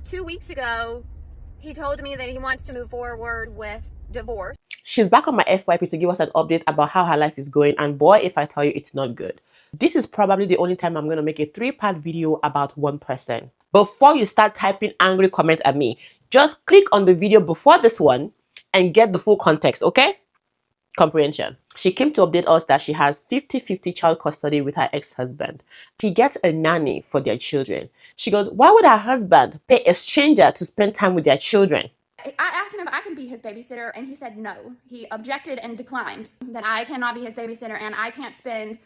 2 weeks ago, he told me that he wants to move forward with divorce. She's back on my FYP to give us an update about how her life is going, and boy, if I tell you, it's not good. This is probably the only time I'm going to make a 3-part video about one person. Before you start typing angry comments at me, just click on the video before this one and get the full context, okay? Comprehension. She came to update us that she has 50-50 child custody with her ex-husband. He gets a nanny for their children. She goes, why would her husband pay a stranger to spend time with their children? I asked him if I can be his babysitter, and he said no. He objected and declined that I cannot be his babysitter, and I can't spend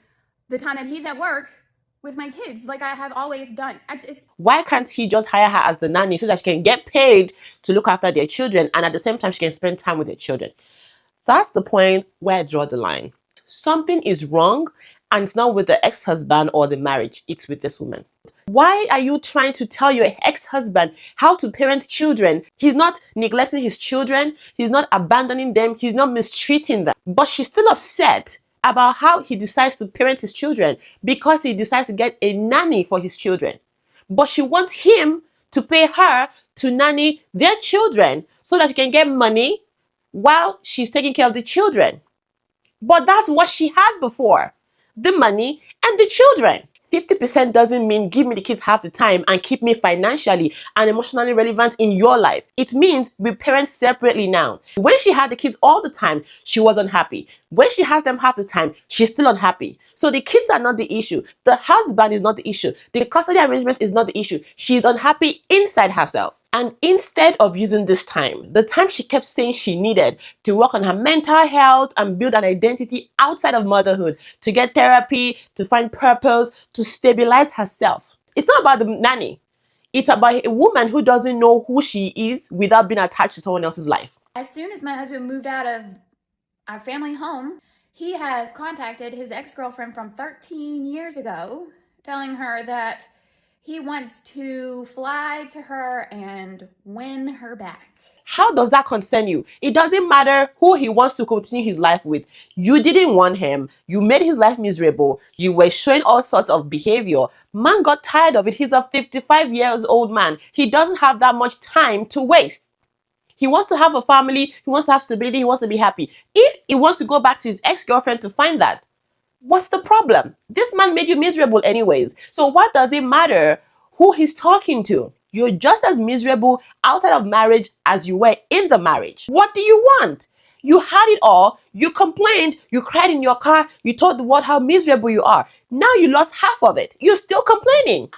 the time that he's at work with my kids like I have always done. Why can't he just hire her as the nanny so that she can get paid to look after their children, and at the same time she can spend time with their children? That's the point where I draw the line. Something is wrong, and it's not with the ex-husband or the marriage, it's with this woman. Why are you trying to tell your ex-husband how to parent children? He's not neglecting his children, he's not abandoning them, he's not mistreating them. But she's still upset about how he decides to parent his children because he decides to get a nanny for his children. But she wants him to pay her to nanny their children so that she can get money while she's taking care of the children. But that's what she had before, the money and the children. 50% doesn't mean give me the kids half the time and keep me financially and emotionally relevant in your life. It means we parent separately now. When she had the kids all the time, she was unhappy. When she has them half the time, she's still unhappy. So the kids are not the issue. The husband is not the issue. The custody arrangement is not the issue. She's unhappy inside herself. And instead of using this time, the time she kept saying she needed to work on her mental health and build an identity outside of motherhood, to get therapy, to find purpose, to stabilize herself. It's not about the nanny. It's about a woman who doesn't know who she is without being attached to someone else's life. As soon as my husband moved out of our family home, he has contacted his ex-girlfriend from 13 years ago, telling her that he wants to fly to her and win her back. How does that concern you? It doesn't matter who he wants to continue his life with. You didn't want him. You made his life miserable. You were showing all sorts of behavior. Man got tired of it. He's a 55 years old man. He doesn't have that much time to waste. He wants to have a family. He wants to have stability. He wants to be happy. If he wants to go back to his ex-girlfriend to find that, what's the problem? This man made you miserable anyways. So what does it matter who he's talking to? You're just as miserable outside of marriage as you were in the marriage. What do you want? You had it all. You complained. You cried in your car. You told the world how miserable you are. Now you lost half of it. You're still complaining.